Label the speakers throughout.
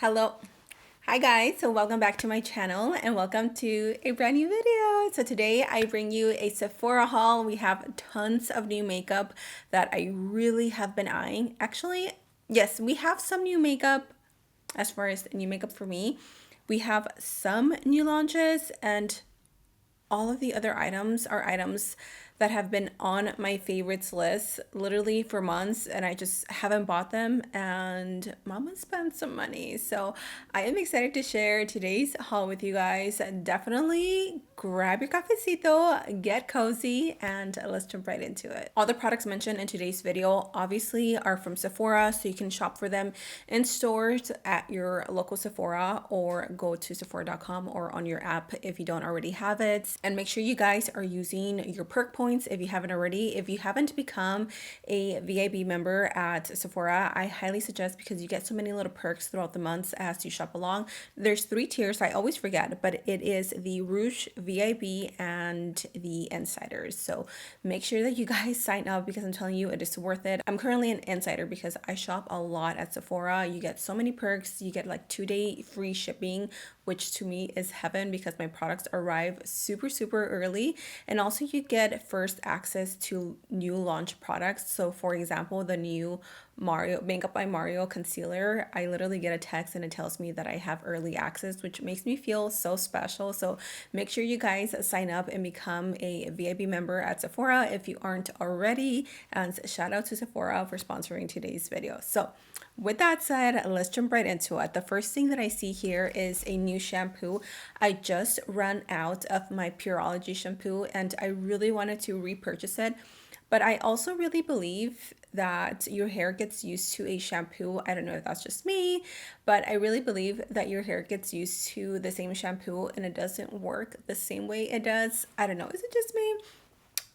Speaker 1: Hello. Hi guys, so welcome back to my channel and welcome to a brand new video. So today I bring you a Sephora haul. We have tons of new makeup that I really have been eyeing. Actually, yes, we have some new makeup as far as new makeup for me. We have some new launches and all of the other items are items that have been on my favorites list literally for months, and I just haven't bought them, and mama spent some money. So I am excited to share today's haul with you guys. Definitely grab your cafecito, get cozy, and let's jump right into it. All the products mentioned in today's video obviously are from Sephora, so you can shop for them in stores at your local Sephora or go to sephora.com or on your app if you don't already have it. And make sure you guys are using your perk points if you haven't already. If you haven't become a VIP member at Sephora, I highly suggest, because you get so many little perks throughout the months as you shop along. There's 3 tiers, I always forget, but it is the Rouge VIP and the Insiders. So make sure that you guys sign up, because I'm telling you, it is worth it. I'm currently an Insider because I shop a lot at Sephora. You get so many perks. You get like 2-day free shipping, which to me is heaven because my products arrive super early. And also you get first access to new launch products. So for example, the new Mario Makeup by Mario concealer, I literally get a text and it tells me that I have early access, which makes me feel so special. So make sure you guys sign up and become a VIP member at Sephora if you aren't already. And shout out to Sephora for sponsoring today's video. So with that said, let's jump right into it. The first thing that I see here is a new shampoo. I just ran out of my Pureology shampoo and I really wanted to repurchase it. But I also really believe that your hair gets used to a shampoo. I don't know if that's just me, but I really believe that your hair gets used to the same shampoo and it doesn't work the same way it does. I don't know. Is it just me?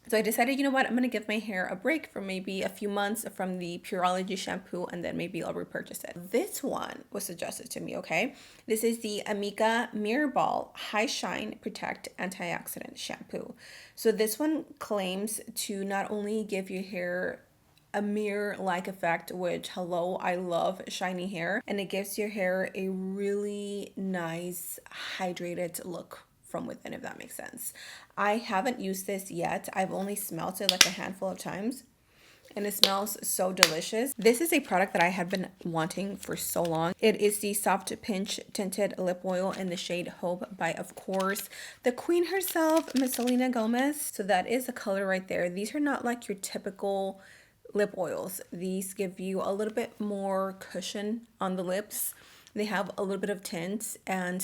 Speaker 1: So I decided, you know what, I'm going to give my hair a break for maybe a few months from the Pureology shampoo, and then maybe I'll repurchase it. This one was suggested to me, okay? This is the Amika Mirror Ball High Shine Protect Antioxidant Shampoo. So this one claims to not only give your hair a mirror-like effect, which, hello, I love shiny hair, and it gives your hair a really nice hydrated look from within, if that makes sense. I haven't used this yet. I've only smelled it like a handful of times and it smells so delicious. This is a product that I had been wanting for so long. It is the Soft Pinch Tinted Lip Oil in the shade Hope by, of course, the queen herself, Miss Selena Gomez. So that is the color right there. These are not like your typical lip oils. These give you a little bit more cushion on the lips. They have a little bit of tint and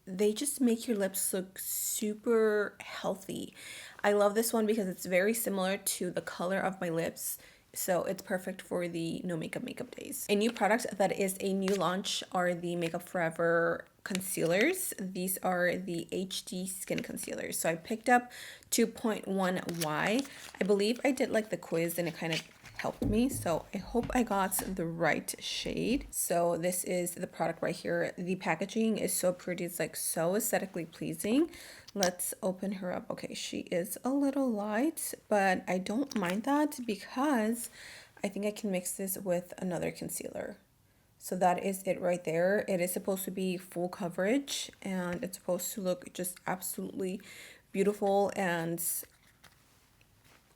Speaker 1: they just make your lips look super healthy. I love this one because it's very similar to the color of my lips. So it's perfect for the no makeup days. A new product that is a new launch are the Makeup Forever concealers. These are the HD skin concealers. So I picked up 2.1Y. I believe I did like the quiz and it kind of helped me, so I hope I got the right shade. So this is the product right here. The packaging is so pretty. It's like so aesthetically pleasing. Let's open her up. Okay, she is a little light, but I don't mind that because I think I can mix this with another concealer. So that is it right there. It is supposed to be full coverage and it's supposed to look just absolutely beautiful and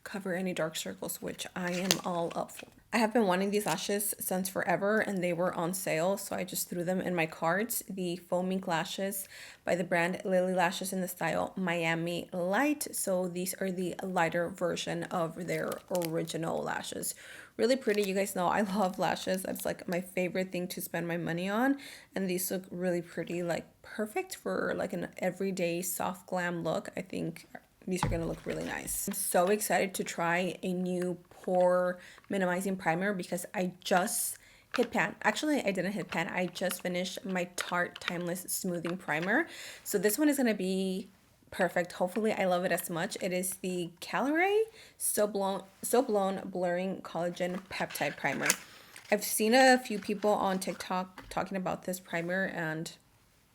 Speaker 1: cover any dark circles, which I am all up for. I have been wanting these lashes since forever and they were on sale, so I just threw them in my cart. The OhMGlashes by the brand Lily Lashes in the style Miami Light. So these are the lighter version of their original lashes. Really pretty. You guys know I love lashes. That's like my favorite thing to spend my money on, and these look really pretty, like perfect for like an everyday soft glam look. I think these are going to look really nice. I'm so excited to try a new pore minimizing primer because I just hit pan. Actually, I didn't hit pan. I just finished my Tarte Timeless Smoothing Primer. So this one is going to be perfect. Hopefully, I love it as much. It is the Calorie So Blown Blurring Collagen Peptide Primer. I've seen a few people on TikTok talking about this primer and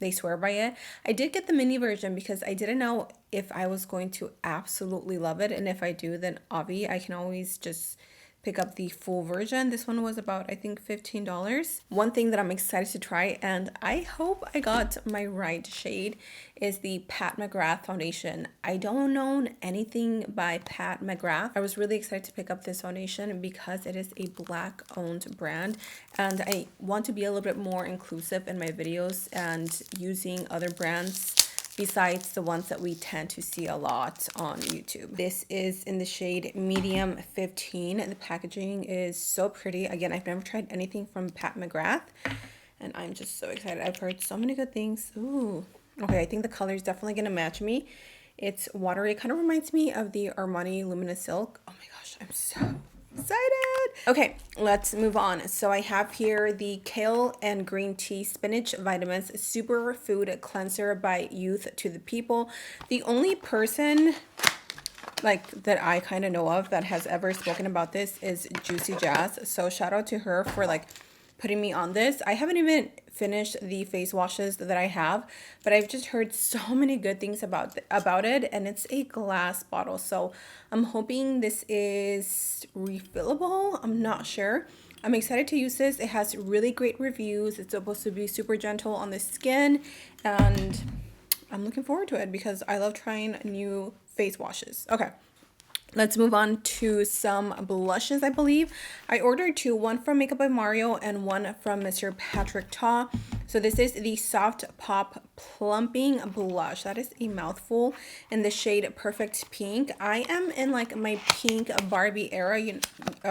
Speaker 1: they swear by it. I did get the mini version because I didn't know if I was going to absolutely love it, and if I do, then I can always just pick up the full version. This one was about, I think, $15. One thing that I'm excited to try, and I hope I got my right shade, is the Pat McGrath foundation. I don't know anything by Pat McGrath. I was really excited to pick up this foundation because it is a Black owned brand, and I want to be a little bit more inclusive in my videos and using other brands besides the ones that we tend to see a lot on YouTube. This is in the shade medium 15. The packaging is so pretty. Again, I've never tried anything from Pat McGrath, and I'm just so excited. I've heard so many good things. Ooh, okay, I think the color is definitely gonna match me. It's watery. It kind of reminds me of the Armani Luminous Silk. Oh my gosh, I'm so excited. Okay, let's move on. So I have here the Kale and Green Tea Spinach Vitamins Superfood Cleanser by Youth to the People. The only person like that I kind of know of that has ever spoken about this is Juicy Jazz. So shout out to her for like putting me on this. I haven't even finished the face washes that I have, but I've just heard so many good things about it, and it's a glass bottle, so I'm hoping this is refillable. I'm not sure. I'm excited to use this. It has really great reviews. It's supposed to be super gentle on the skin, and I'm looking forward to it because I love trying new face washes. Okay, let's move on to some blushes, I believe. I ordered two, one from Makeup by Mario and one from Mr. Patrick Ta. So this is the Soft Pop Plumping Blush. That is a mouthful in the shade Perfect Pink. I am in like my pink Barbie era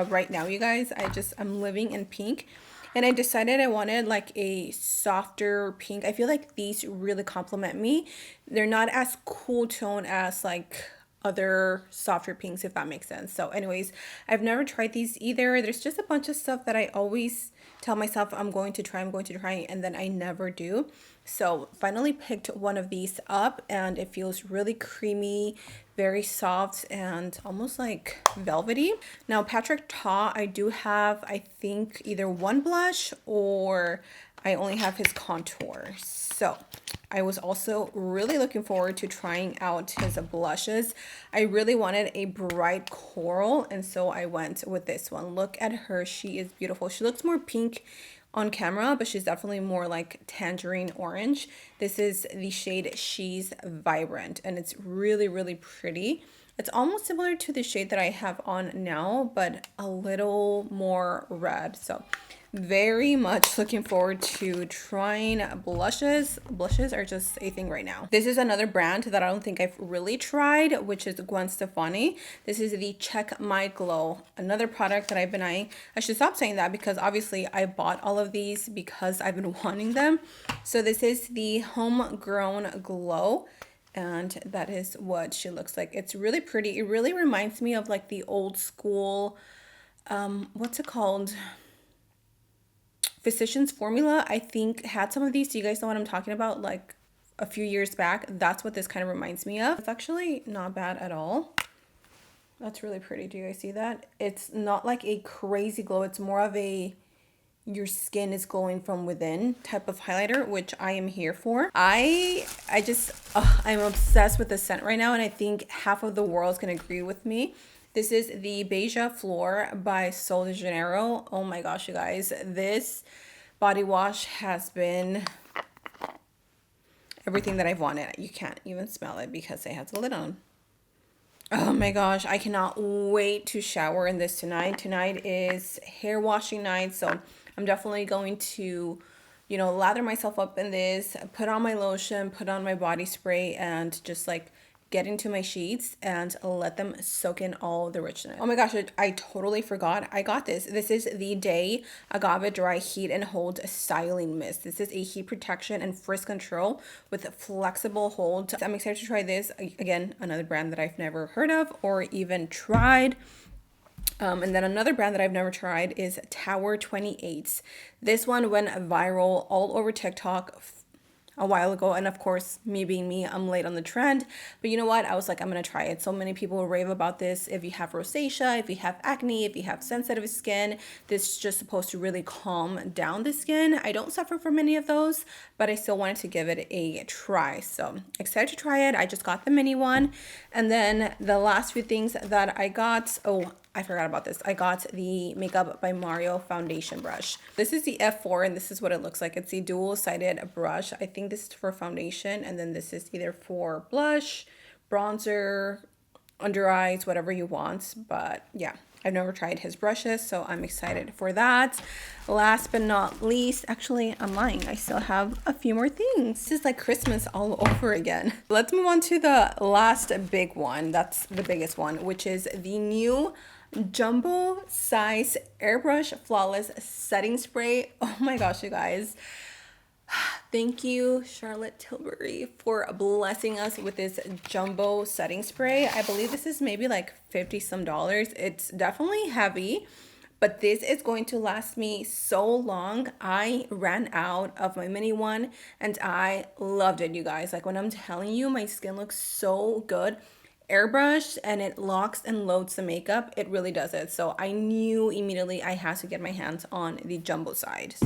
Speaker 1: right now, you guys. I'm living in pink. And I decided I wanted like a softer pink. I feel like these really complement me. They're not as cool tone as like other softer pinks, if that makes sense. So anyways, I've never tried these either. There's just a bunch of stuff that I always tell myself I'm going to try, and then I never do. So finally picked one of these up, and it feels really creamy, very soft, and almost like velvety. Now Patrick Ta, I do have, I think, either one blush or I only have his contour. So I was also really looking forward to trying out his blushes. I really wanted a bright coral, and so I went with this one. Look at her. She is beautiful. She looks more pink on camera, but she's definitely more like tangerine orange. This is the shade She's Vibrant, and it's really, really pretty. It's almost similar to the shade that I have on now, but a little more red. So very much looking forward to trying blushes. Blushes are just a thing right now. This is another brand that I don't think I've really tried, which is Gwen Stefani. This is the Check My Glow, another product that I've been eyeing. I should stop saying that because obviously I bought all of these because I've been wanting them. So this is the Homegrown Glow, and that is what she looks like. It's really pretty. It really reminds me of like the old school, what's it called? Physicians Formula, I think, had some of these. Do you guys know what I'm talking about? Like a few years back. That's what this kind of reminds me of. It's actually not bad at all. That's really pretty. Do you guys see that? It's not like a crazy glow. It's more of a your skin is glowing from within type of highlighter, which I am here for. I'm obsessed with this scent right now, and I think half of the world is gonna agree with me. This is the Beija Flor by Sol de Janeiro. Oh my gosh, you guys. This body wash has been everything that I've wanted. You can't even smell it because it has a lid on. Oh my gosh, I cannot wait to shower in this tonight. Tonight is hair washing night, so I'm definitely going to, you know, lather myself up in this, put on my lotion, put on my body spray, and just like get into my sheets and let them soak in all the richness. Oh my gosh, I totally forgot. I got this. This is the Day Agave Dry Heat and Hold Styling Mist. This is a heat protection and frizz control with flexible hold. I'm excited to try this. Again, another brand that I've never heard of or even tried. And then another brand that I've never tried is Tower 28. This one went viral all over TikTok a while ago, and of course, me being me, I'm late on the trend, but you know what, I was like, I'm gonna try it. So many people rave about this. If you have rosacea, if you have acne, if you have sensitive skin, this is just supposed to really calm down the skin. I don't suffer from any of those, but I still wanted to give it a try, so excited to try it. I just got the mini one. And then the last few things that I got, oh, I forgot about this. I got the Makeup by Mario foundation brush. This is the F4 and this is what it looks like. It's the dual-sided brush. I think this is for foundation and then this is either for blush, bronzer, under eyes, whatever you want. But yeah, I've never tried his brushes, so I'm excited for that. Last but not least, actually, I'm lying. I still have a few more things. This is like Christmas all over again. Let's move on to the last big one. That's the biggest one, which is the new jumbo size Airbrush Flawless Setting Spray. Oh my gosh, you guys. Thank you, Charlotte Tilbury, for blessing us with this jumbo setting spray. I believe this is maybe like 50 some dollars. It's definitely heavy, but this is going to last me so long. I ran out of my mini one and I loved it, you guys. Like when I'm telling you, my skin looks so good. Airbrush and it locks and loads the makeup. It really does it. So I knew immediately I had to get my hands on the jumbo size.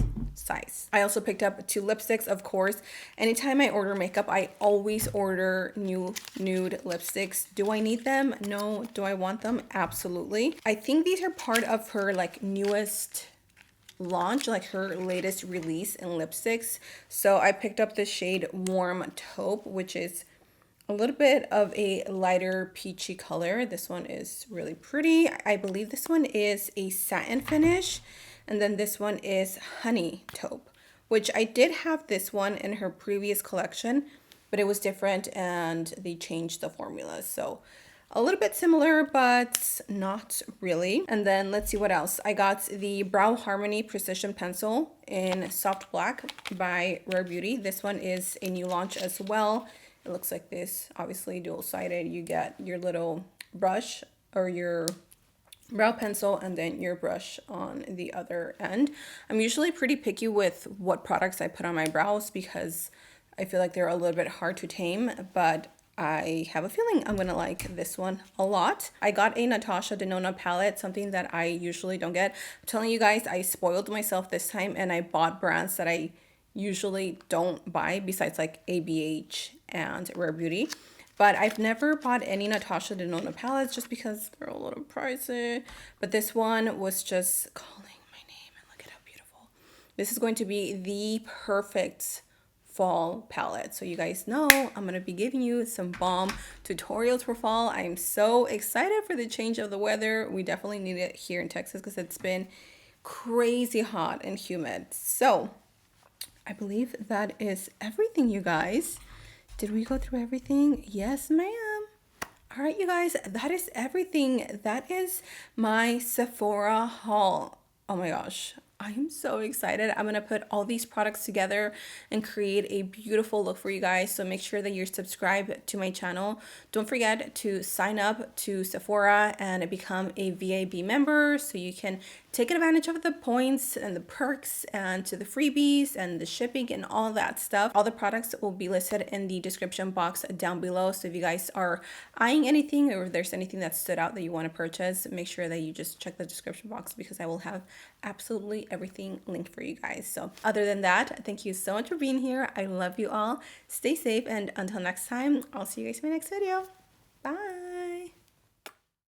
Speaker 1: I also picked up 2 lipsticks, of course. Anytime I order makeup, I always order new nude lipsticks. Do I need them? No. Do I want them? Absolutely. I think these are part of her like newest launch, like her latest release in lipsticks. So I picked up the shade Warm Taupe, which is a little bit of a lighter peachy color. This one is really pretty. I believe this one is a satin finish. And then this one is Honey Taupe, which I did have this one in her previous collection, but it was different and they changed the formula. So a little bit similar, but not really. And then let's see what else. I got the Brow Harmony Precision Pencil in Soft Black by Rare Beauty. This one is a new launch as well. It looks like this, obviously dual-sided. You get your little brush or your brow pencil and then your brush on the other end. I'm usually pretty picky with what products I put on my brows because I feel like they're a little bit hard to tame, but I have a feeling I'm gonna like this one a lot. I got a Natasha Denona palette, something that I usually don't get. I'm telling you guys, I spoiled myself this time and I bought brands that I usually don't buy besides like ABH and Rare Beauty. But I've never bought any Natasha Denona palettes just because they're a little pricey. But this one was just calling my name and look at how beautiful. This is going to be the perfect fall palette. So you guys know I'm going to be giving you some bomb tutorials for fall. I'm so excited for the change of the weather. We definitely need it here in Texas because it's been crazy hot and humid. So I believe that is everything, you guys. Did we go through everything? Yes, ma'am. All right, you guys, that is everything. That is my Sephora haul. Oh my gosh, I am so excited. I'm going to put all these products together and create a beautiful look for you guys. So make sure that you're subscribed to my channel. Don't forget to sign up to Sephora and become a VIB member so you can take advantage of the points and the perks and to the freebies and the shipping and all that stuff. All the products will be listed in the description box down below. So if you guys are eyeing anything or if there's anything that stood out that you want to purchase, make sure that you just check the description box because I will have absolutely everything linked for you guys. So other than that, thank you so much for being here. I love you all. Stay safe and until next time, I'll see you guys in my next video. Bye.